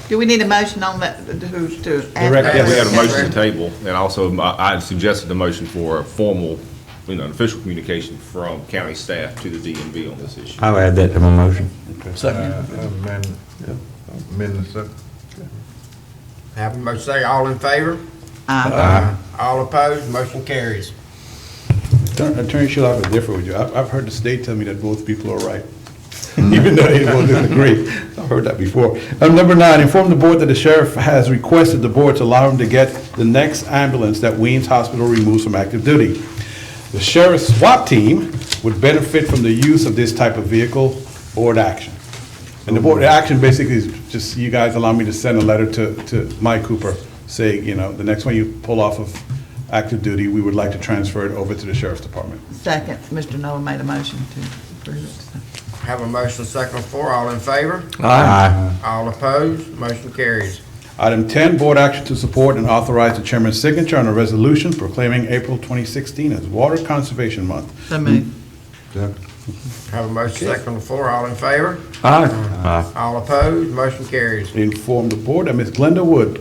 Do we need a motion on that, to Direct, yes. We had a motion to table, and also I had suggested a motion for a formal, an official communication from county staff to the DMV on this issue. I'll add that to my motion. Amend the second. Have a motion second, all in favor? All opposed, motion carries. Attorney Schuler, I would differ with you. I've heard the state tell me that both people are right, even though they both disagree. I've heard that before. Number 9, inform the board that the sheriff has requested the board to allow him to get the next ambulance that Weems Hospital removes from active duty. The sheriff's SWAT team would benefit from the use of this type of vehicle, board action. And the board action basically is just, you guys allow me to send a letter to Mike Cooper saying, the next one you pull off of active duty, we would like to transfer it over to the sheriff's department. Second, Mr. Noah made a motion to approve it. So. Have a motion second on the floor, all in favor? Aye. All opposed, motion carries. Item 10, board action to support and authorize the chairman's signature on a resolution proclaiming April 2016 as Water Conservation Month. So moved. Have a motion second on the floor, all in favor? Aye. All opposed, motion carries. Inform the board that Ms. Glenda Wood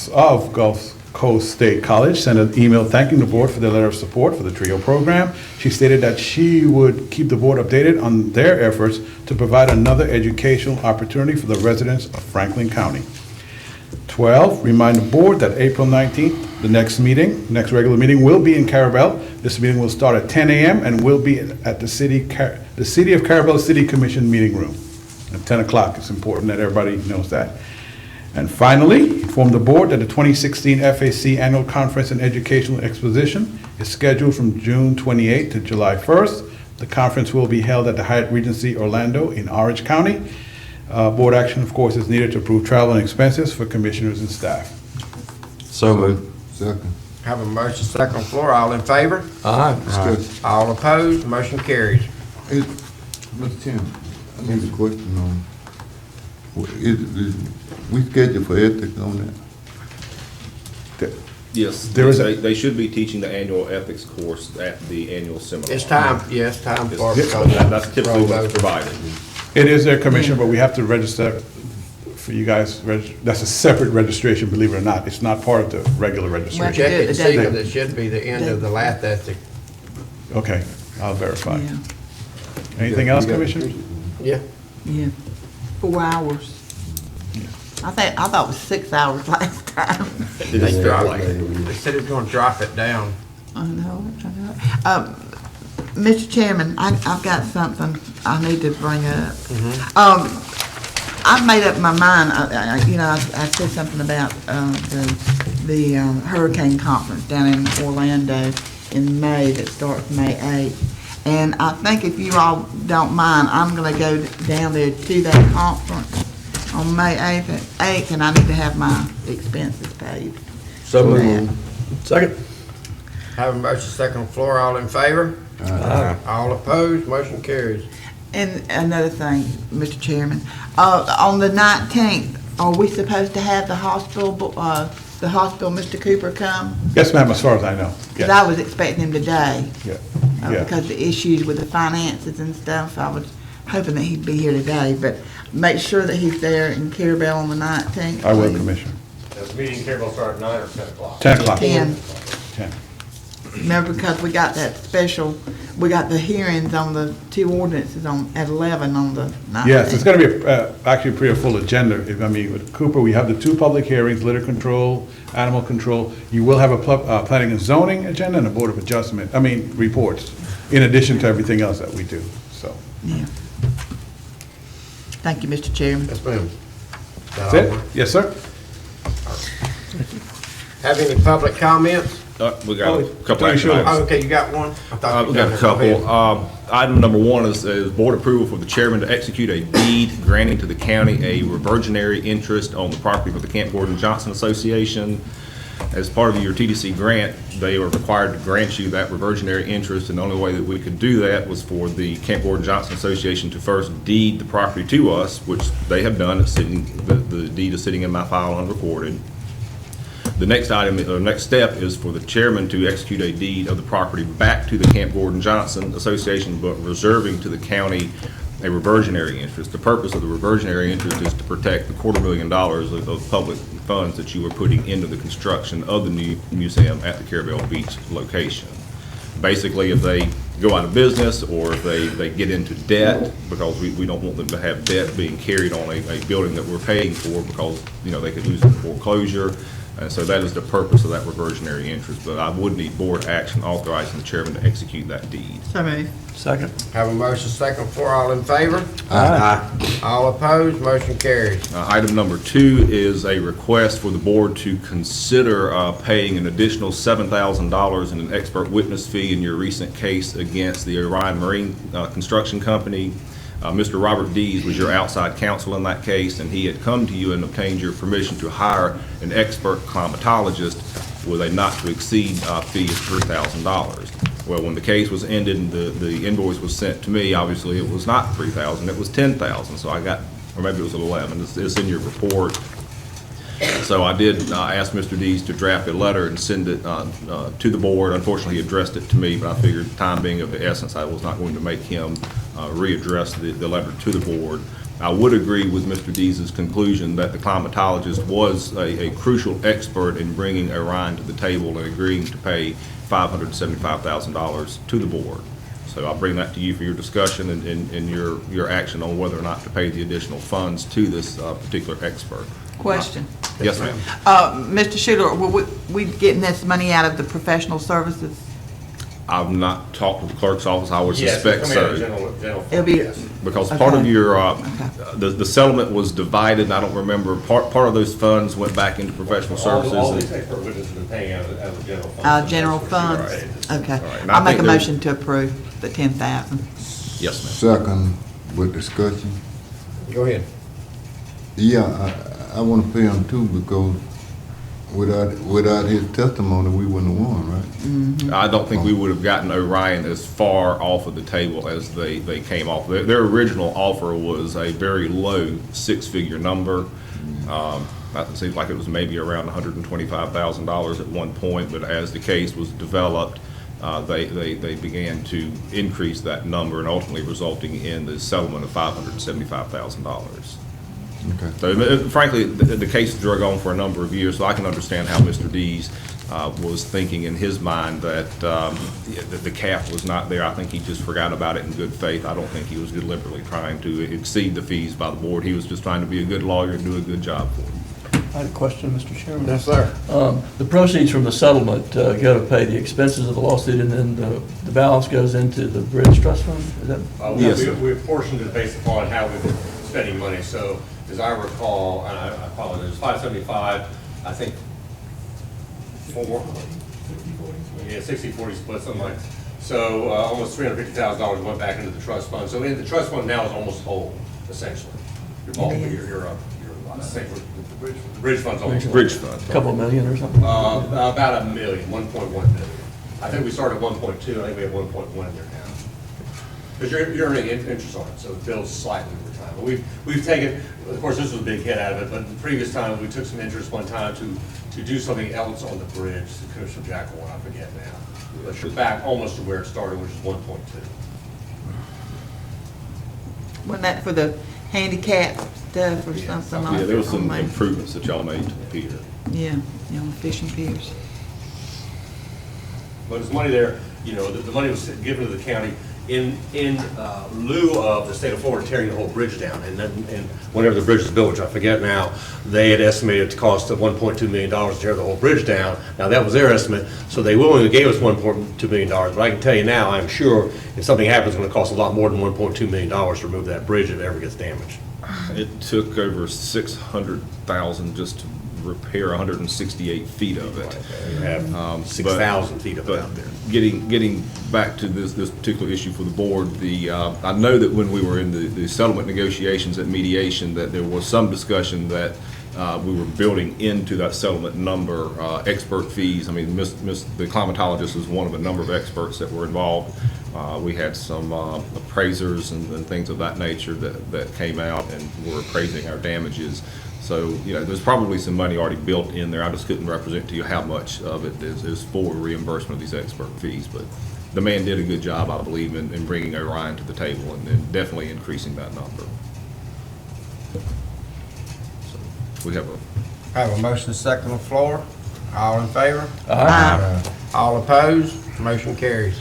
of Gulf Coast State College sent an email thanking the board for their letter of support for the TRIO program. She stated that she would keep the board updated on their efforts to provide another educational opportunity for the residents of Franklin County. 12, remind the board that April 19th, the next regular meeting will be in Carabel. This meeting will start at 10 a.m. and will be at the City of Carabel City Commission meeting room at 10 o'clock. It's important that everybody knows that. And finally, inform the board that the 2016 FAC Annual Conference and Educational Exposition is scheduled from June 28th to July 1st. The conference will be held at the Hyatt Regency Orlando in Orange County. Board action, of course, is needed to approve travel and expenses for commissioners and staff. So moved. Second. Have a motion second on the floor, all in favor? Aye. All opposed, motion carries. Mr. Chairman, I need a question on, is we scheduled for ethics on that? Yes, There is a- they should be teaching the annual ethics course at the annual seminar. It's time for it. Yes, that's typically what's provided. It is their commission, but we have to register for you guys. That's a separate registration, believe it or not. It's not part of the regular registration. Check it, The see, date. because it should be the end of the last ethic. Okay, I'll verify. Yeah, Anything else, Commissioner? Yeah. yeah. 4 hours. I thought it was 6 hours last time. They dropped it. They said it was gonna drop it down. I know. Mr. Chairman, I've got something I need to bring up. I've made up my mind, I said something about the hurricane conference down in Orlando in May that starts May 8th. And I think if you all don't mind, I'm gonna go down there to that conference on May 8th, and I need to have my expenses paid. So for moved. that. Second. Have a motion second on the floor, all in favor? Aye. All opposed, motion carries. And another thing, Mr. Chairman, on the 19th, are we supposed to have the hospital, Mr. Cooper come? Yes, ma'am, as far as I know. Because I was expecting him today, Yeah, yeah. because the issues with the finances and stuff, I was hoping that he'd be here today, but make sure that he's there in Carabel on the 19th. I will, please. Commissioner. The meeting here will start at 9 or 10 o'clock. 10 o'clock. 10. 10. Remember, because we got we got the hearings on the 2 ordinances at 11 on the 19th. Yes, it's going to be actually a pretty full agenda. With Cooper, we have the 2 public hearings, litter control, animal control. You will have a planning and zoning agenda and a board of adjustment, reports, in addition to everything else that we do, so. Yeah. Thank you, Mr. Chairman. Yes, ma'am. That's it? Yes, sir? Have any public comments? We got a couple Attorney action Schuler. items. Oh, okay, you got one? I thought you We got a there. Go ahead. couple. Item number 1 is board approval for the chairman to execute a deed granting to the county a reversionary interest on the property of the Camp Gordon Johnson Association. As part of your TDC grant, they were required to grant you that reversionary interest, and the only way that we could do that was for the Camp Gordon Johnson Association to first deed the property to us, which they have done. It's sitting, the deed is sitting in my file unrecorded. The next item, or next step, is for the chairman to execute a deed of the property back to the Camp Gordon Johnson Association, but reserving to the county a reversionary interest. The purpose of the reversionary interest is to protect the $250,000 of public funds that you were putting into the construction of the new museum at the Carabel Beach location. Basically, if they go out of business or if they get into debt, because we don't want them to have debt being carried on a building that we're paying for because, you know, they could lose it in foreclosure. And so that is the purpose of that reversionary interest. But I would need board action authorizing the chairman to execute that deed. So moved. Second. Have a motion second floor, all in favor? Aye. All opposed, motion carries. Item number 2 is a request for the board to consider paying an additional $7,000 in an expert witness fee in your recent case against the Orion Marine Construction Company. Mr. Robert Dees was your outside counsel in that case, and he had come to you and obtained your permission to hire an expert climatologist with a not-to-exceed fee of $3,000. Well, when the case was ended and the invoice was sent to me, obviously it was not $3,000, it was $10,000. So I got, or maybe it was $11,000. It's in your report. So I did ask Mr. Dees to draft a letter and send it to the board. Unfortunately, he addressed it to me, but I figured time being of the essence, I was not going to make him readdress the letter to the board. I would agree with Mr. Dees' conclusion that the climatologist was a crucial expert in bringing Orion to the table and agreeing to pay $575,000 to the board. So I'll bring that to you for your discussion and your action on whether or not to pay the additional funds to this particular expert. Question. Yes, ma'am. Mr. Schuler, will we getting this money out of the professional services? I've not talked to the clerk's office. I would Yes, suspect it's coming out of so. general fund, It'll be- yes. Because part of Okay. your, Okay. the settlement was divided, and I don't remember, part of those funds went back into professional services. All and- these expert witnesses have been paying out of general funds. General That's what funds? you're right. Okay. All right, and I I'll make a think there- motion to approve the 10,000. Yes, ma'am. Second with discussion. Go ahead. Yeah, I want to pay him too because without his testimony, we wouldn't have won, right? I don't think we would have gotten Orion as far off of the table as they came off. Their original offer was a very low six-figure number. It seems like it was maybe around $125,000 at one point, but as the case was developed, they began to increase that number and ultimately resulting in the settlement of $575,000. Okay. So frankly, the case drug on for a number of years, so I can understand how Mr. Dees was thinking in his mind that the cap was not there. I think he just forgot about it in good faith. I don't think he was deliberately trying to exceed the fees by the board. He was just trying to be a good lawyer and do a good job for him. I had a question, Mr. Chairman. Yes, sir. The proceeds from the settlement go to pay the expenses of the lawsuit, and then the balance goes into the Bridge Trust Fund? Is that? Yes, sir. We apportioned it based upon how we've been spending money. So as I recall, and I apologize, 575, I think, 60/40 split, something like. So almost $350,000 went back into the trust fund. So in the trust fund now is almost whole, essentially. I think the bridge fund's almost. Bridge fund. A couple of million or something? About $1 million, 1.1 million. I think we started at 1.2, I think we have 1.1 in there now. Because you're earning interest on it, so it builds slightly over time. But we've taken, of course, this was a big hit out of it, but the previous time, we took some interest one time to do something else on the bridge, the Commissioner Jackal one, I forget now. But you're back almost to where it started, which is 1.2. Wasn't that for the handicap stuff or something? Yeah, there was some on the- improvements that y'all made to the pier. Yeah, on the fishing piers. But there's money there, you know, the money was given to the county in lieu of the state of Florida tearing the whole bridge down. And then, and whenever the bridge was built, which I forget now, they had estimated the cost of $1.2 million to tear the whole bridge down. Now, that was their estimate, so they willingly gave us $1.2 million. But I can tell you now, I'm sure if something happens, it's going to cost a lot more than $1.2 million to remove that bridge if it ever gets damaged. It took over $600,000 just to repair 168 feet of it. You have 6,000 feet of it out there. Getting back to this particular issue for the board, I know that when we were in the settlement negotiations at mediation, that there was some discussion that we were building into that settlement number expert fees. I mean, the climatologist is one of a number of experts that were involved. We had some appraisers and things of that nature that came out and were appraising our damages. So, you know, there's probably some money already built in there. I just couldn't represent to you how much of it is for reimbursement of these expert fees, but the man did a good job, I believe, in bringing Orion to the table and definitely increasing that number. So we have a Have a motion second on the floor. All in favor? Aye. All opposed? Motion carries.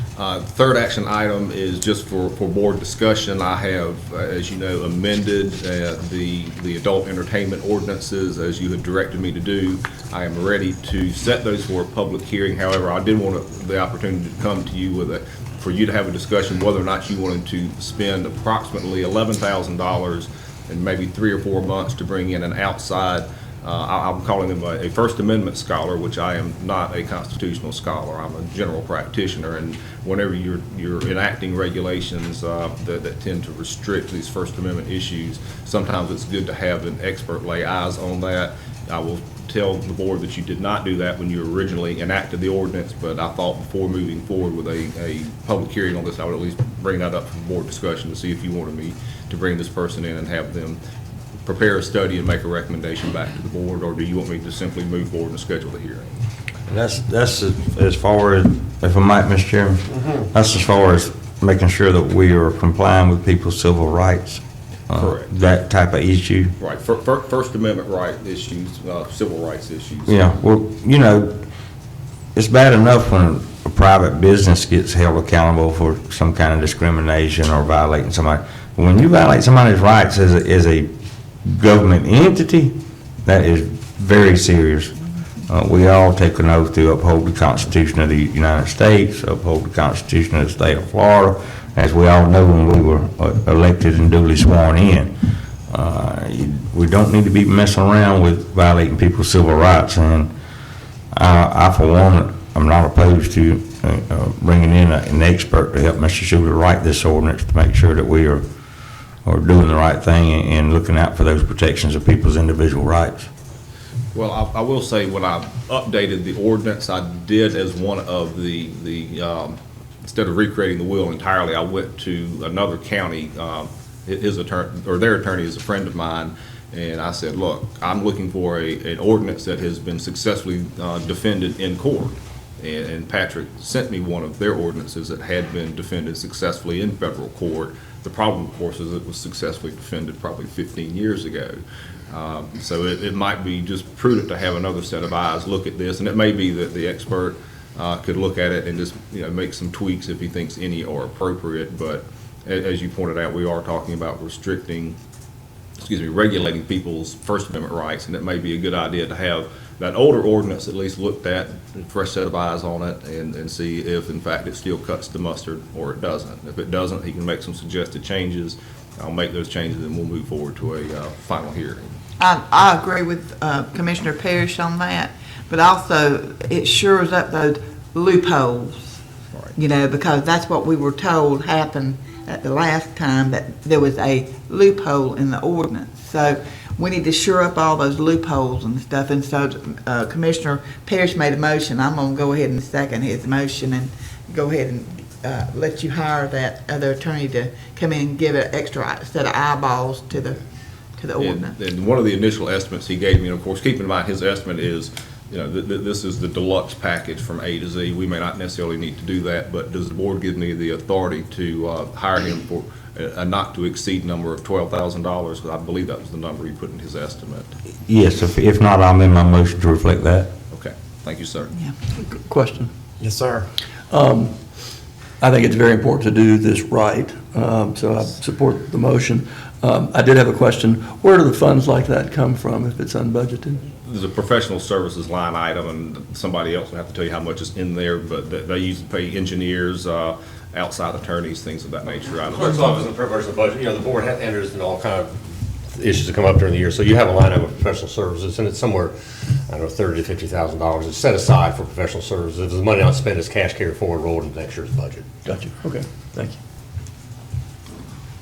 Third action item is just for board discussion. I have, as you know, amended the adult entertainment ordinances as you had directed me to do. I am ready to set those for a public hearing. However, I did want the opportunity to come to you for you to have a discussion whether or not you wanted to spend approximately $11,000 in maybe 3 or 4 months to bring in an outside I'm calling him a First Amendment scholar, which I am not a constitutional scholar. I'm a general practitioner, and whenever you're enacting regulations that tend to restrict these First Amendment issues, sometimes it's good to have an expert lay eyes on that. I will tell the board that you did not do that when you originally enacted the ordinance, but I thought before moving forward with a public hearing on this, I would at least bring that up for board discussion to see if you wanted me to bring this person in and have them prepare a study and make a recommendation back to the board, or do you want me to simply move forward and schedule the hearing? That's as far as, if I might, Mr. Chairman, that's as far as making sure that we are complying with people's civil rights. Correct. That type of issue. Right, First Amendment right issues, civil rights issues. Yeah, well, you know, it's bad enough when a private business gets held accountable for some kind of discrimination or violating somebody. When you violate somebody's rights as a government entity, that is very serious. We all take an oath to uphold the Constitution of the United States, uphold the Constitution of the state of Florida, as we all know when we were elected and duly sworn in. We don't need to be messing around with violating people's civil rights, and I for one, I'm not opposed to bringing in an expert to help Mr. Schuler write this ordinance to make sure that we are doing the right thing and looking out for those protections of people's individual rights. Well, I will say when I updated the ordinance, I did as one of the instead of recreating the wheel entirely, I went to another county. His attorney, or their attorney, is a friend of mine, and I said, look, I'm looking for an ordinance that has been successfully defended in court. And Patrick sent me one of their ordinances that had been defended successfully in federal court. The problem, of course, is it was successfully defended probably 15 years ago. So it might be just prudent to have another set of eyes look at this, and it may be that the expert could look at it and just make some tweaks if he thinks any are appropriate. But as you pointed out, we are talking about regulating people's First Amendment rights, and it may be a good idea to have that older ordinance at least looked at, a fresh set of eyes on it, and see if in fact it still cuts the mustard or it doesn't. If it doesn't, he can make some suggested changes. I'll make those changes and we'll move forward to a final hearing. I agree with Commissioner Parrish on that, but also it shores up those loopholes, Right. because that's what we were told happened at the last time, that there was a loophole in the ordinance. So we need to shore up all those loopholes and stuff, and so Commissioner Parrish made a motion. I'm going to go ahead and second his motion and go ahead and let you hire that other attorney to come in and give an extra set of eyeballs to the ordinance. And one of the initial estimates he gave me, and of course, keep in mind, his estimate is, this is the deluxe package from A to Z. We may not necessarily need to do that, but does the board give me the authority to hire him for a not to exceed number of $12,000? Because I believe that was the number he put in his estimate. Yes, if not, I'll amend my motion to reflect that. Okay, thank you, sir. Yeah. Question. Yes, sir. I think it's very important to do this right, so I support the motion. I did have a question. Where do the funds like that come from if it's unbudgeted? There's a professional services line item, and somebody else will have to tell you how much is in there, but they usually pay engineers, outside attorneys, things of that nature. Clerk's office and preparation of the budget, the board enters in all kind of issues that come up during the year. So you have a line item of professional services, and it's somewhere, I don't know, $30,000 to $50,000. It's set aside for professional services. If the money not spent, it's cash carry forward, rolled into next year's budget. Gotcha. Okay, thank you.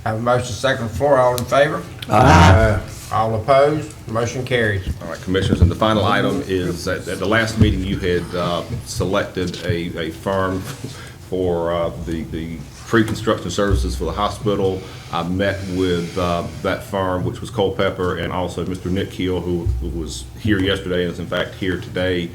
Have a motion second on the floor. All in favor? Aye. All opposed? Motion carries. All right, Commissioners, and the final item is at the last meeting you had selected a firm for the pre-construction services for the hospital. I met with that firm, which was Culpeper, and also Mr. Nick Hill, who was here yesterday and is in fact here today.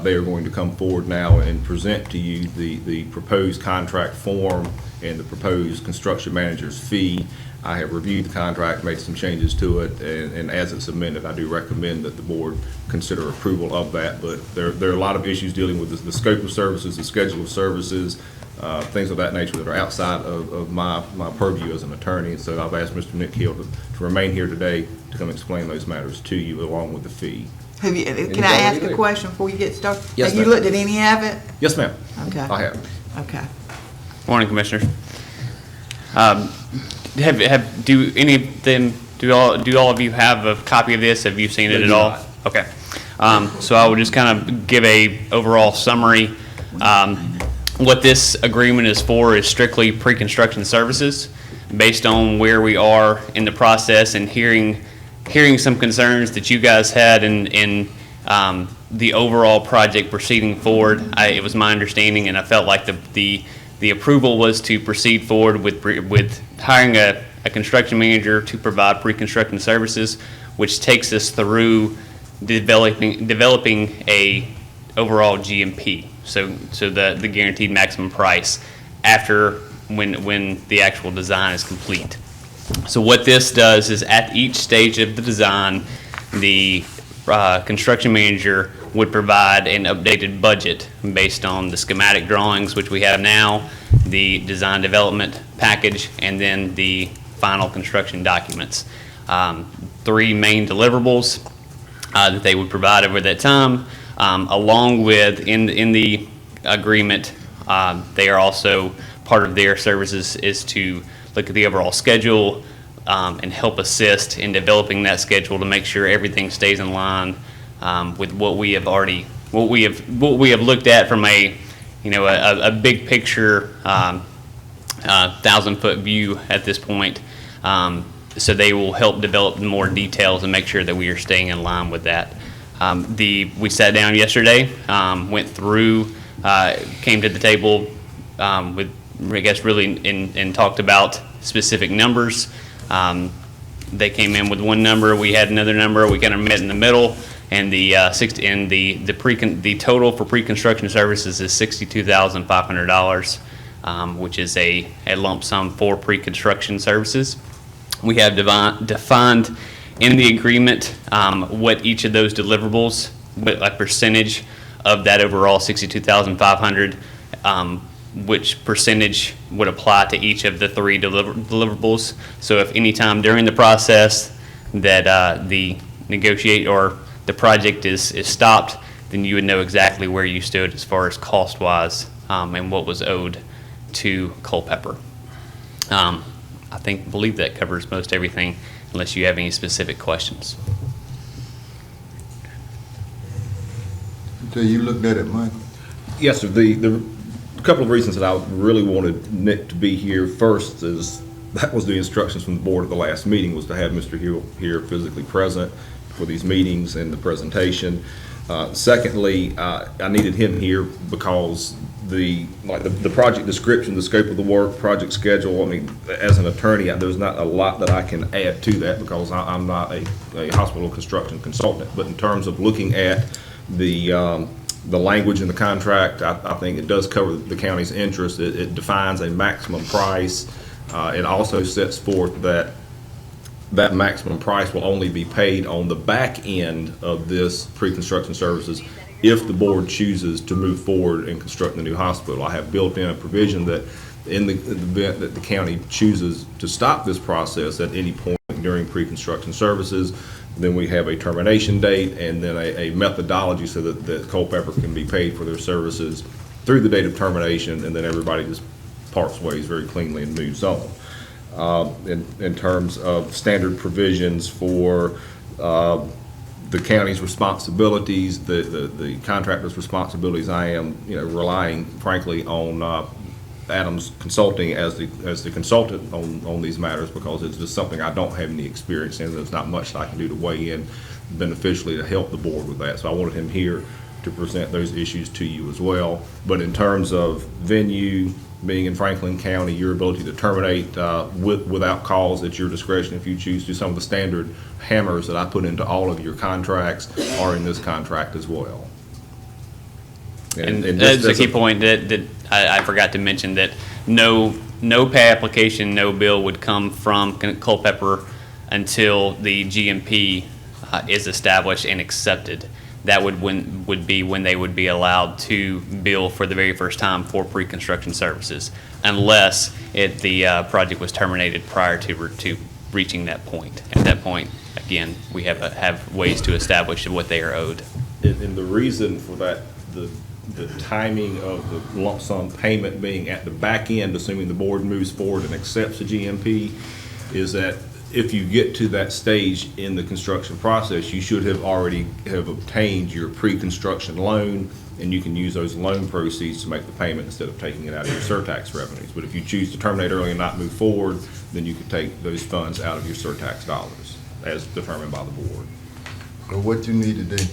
They are going to come forward now and present to you the proposed contract form and the proposed construction manager's fee. I have reviewed the contract, made some changes to it, and as it's amended, I do recommend that the board consider approval of that. But there are a lot of issues dealing with the scope of services, the schedule of services, things of that nature that are outside of my purview as an attorney. So I've asked Mr. Nick Hill to remain here today to come explain those matters to you along with the fee. Can I ask a question before you get started? Yes, Have you ma'am. looked at any of it? Yes, ma'am. Okay. I have. Okay. Morning, Commissioners. Do all of you have a copy of this? Have you seen it They at do all? not. Okay. So I will just kind of give a overall summary. What this agreement is for is strictly pre-construction services, based on where we are in the process and hearing some concerns that you guys had in the overall project proceeding forward. It was my understanding, and I felt like the approval was to proceed forward with hiring a construction manager to provide pre-construction services, which takes us through developing a overall GMP. So the guaranteed maximum price after when the actual design is complete. So what this does is at each stage of the design, the construction manager would provide an updated budget based on the schematic drawings, which we have now, the design development package, and then the final construction documents. 3 main deliverables that they would provide over that time, along with in the agreement, they are also part of their services is to look at the overall schedule and help assist in developing that schedule to make sure everything stays in line with what we have looked at from a big picture 1,000-foot view at this point. So they will help develop more details and make sure that we are staying in line with that. We sat down yesterday, went through, came to the table with, I guess, really and talked about specific numbers. They came in with one number, we had another number, we kind of met in the middle, and the total for pre-construction services is $62,500, which is a lump sum for pre-construction services. We have defined in the agreement what each of those deliverables, what a percentage of that overall $62,500, which percentage would apply to each of the 3 deliverables. So if any time during the process that the project is stopped, then you would know exactly where you stood as far as cost-wise and what was owed to Culpeper. I believe that covers most everything, unless you have any specific questions. So you looked at it, Michael? Yes, sir. The couple of reasons that I really wanted Nick to be here. First is that was the instructions from the board at the last meeting, was to have Mr. Hill here physically present for these meetings and the presentation. Secondly, I needed him here because the project description, the scope of the work, project schedule, I mean, as an attorney, there's not a lot that I can add to that because I'm not a hospital construction consultant. But in terms of looking at the language in the contract, I think it does cover the county's interest. It defines a maximum price. It also sets forth that maximum price will only be paid on the back end of this pre-construction services if the board chooses to move forward and construct the new hospital. I have built in a provision that in the event that the county chooses to stop this process at any point during pre-construction services, then we have a termination date and then a methodology so that Culpeper can be paid for their services through the date of termination, and then everybody just parts ways very cleanly and moves on. In terms of standard provisions for the county's responsibilities, the contractor's responsibilities, I am relying frankly on Adams Consulting as the consultant on these matters, because it's just something I don't have any experience in. There's not much that I can do to weigh in beneficially to help the board with that. So I wanted him here to present those issues to you as well. But in terms of venue, being in Franklin County, your ability to terminate without cause at your discretion if you choose to. Some of the standard hammers that I put into all of your contracts are in this contract as well. And this that's a key doesn't- point that I forgot to mention, that no pay application, no bill would come from Culpeper until the GMP is established and accepted. That would be when they would be allowed to bill for the very first time for pre-construction services, unless the project was terminated prior to reaching that point. At that point, again, we have ways to establish what they are owed. And the reason for that, the timing of the lump sum payment being at the back end, assuming the board moves forward and accepts the GMP, is that if you get to that stage in the construction process, you should have already have obtained your pre-construction loan, and you can use those loan proceeds to make the payment instead of taking it out of your surtax revenues. But if you choose to terminate early and not move forward, then you can take those funds out of your surtax dollars, as determined by the board. So what you need to do?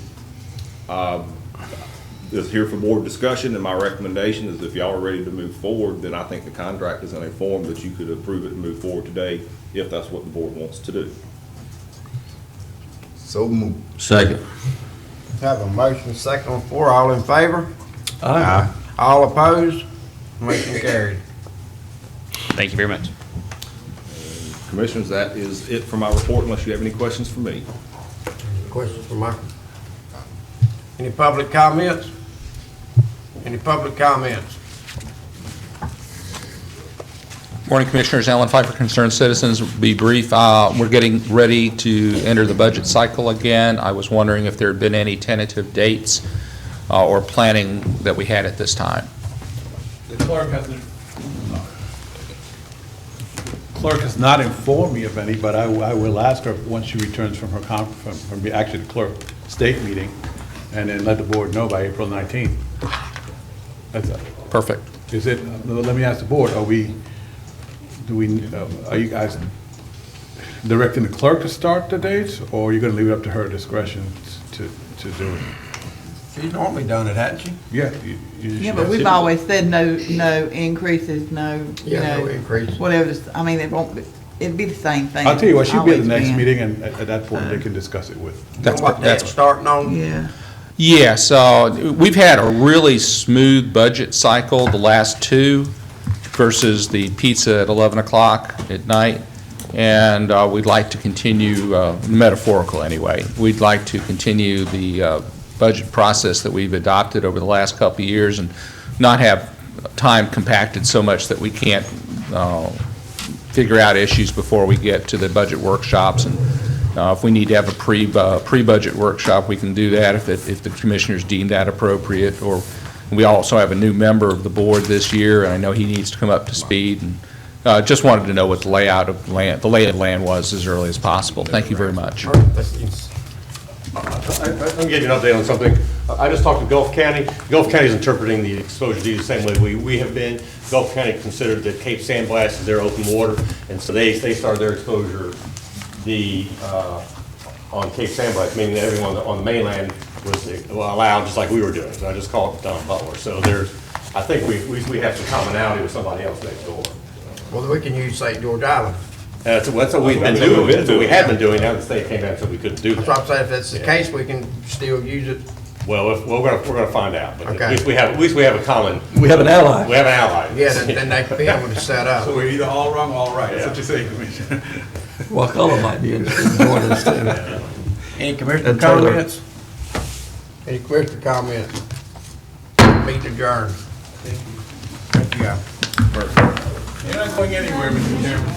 Is here for board discussion, and my recommendation is if y'all are ready to move forward, then I think the contract is in a form that you could approve it and move forward today, if that's what the board wants to do. So move. Second. Have a motion second on the floor. All in favor? Aye. All opposed? Motion carried. Thank you very much. Commissioners, that is it for my report, unless you have any questions for me. Questions for Michael? Any public comments? Any public comments? Morning, Commissioners. Alan Pfeiffer, Concerned Citizens. Be brief. We're getting ready to enter the budget cycle again. I was wondering if there had been any tentative dates or planning that we had at this time. The clerk has not informed me of any, but I will ask her once she returns from her actually the clerk state meeting, and then let the board know by April 19th. That's Perfect. Is it, let me ask the board, are you guys directing the clerk to start the dates, or are you gonna leave it up to her discretion to do it? She's normally done it, hasn't she? Yeah. Yeah, but we've always said no increases, no, Yeah, no increase. whatever, it won't be, it'd be the same thing. I'll tell you what, she'll be at the Always next been. meeting, and at that point, they can discuss it with. Know what that's starting on? Yeah. Yes, we've had a really smooth budget cycle, the last two, versus the pizza at 11 o'clock at night. And we'd like to continue, metaphorical anyway, we'd like to continue the budget process that we've adopted over the last couple of years and not have time compacted so much that we can't figure out issues before we get to the budget workshops. And if we need to have a pre-budget workshop, we can do that if the commissioners deem that appropriate. Or we also have a new member of the board this year, and I know he needs to come up to speed. And just wanted to know what the layout of land, the lay of the land was as early as possible. Thank you very much. Let me give you an update on something. I just talked to Gulf County. Gulf County is interpreting the exposure deed the same way we have been. Gulf County considered that Cape Sandblast is their open water, and so they started their exposure deed on Cape Sandblast, meaning that everyone on the mainland was allowed, just like we were doing. So I just called Don Butler. So I think we have some commonality with somebody else next door. Well, we can use St. George Island. That's what we've been doing. That's what we had been doing. Now the state came back, so we couldn't do That's that. what I'm saying, if that's the case, we can still use it. Well, we're gonna find out, but Okay. at least we have a common. We have an ally. We have an ally. Yeah, then they can be able to set up. we're either all wrong or all right, that's what you're saying, Commissioner. Wakulla might be interested in joining us too. Any commissioner And Taylor. comments? Any commissioner comments? Meeting adjourned. Thank you. You're not going anywhere, Mr. Chairman.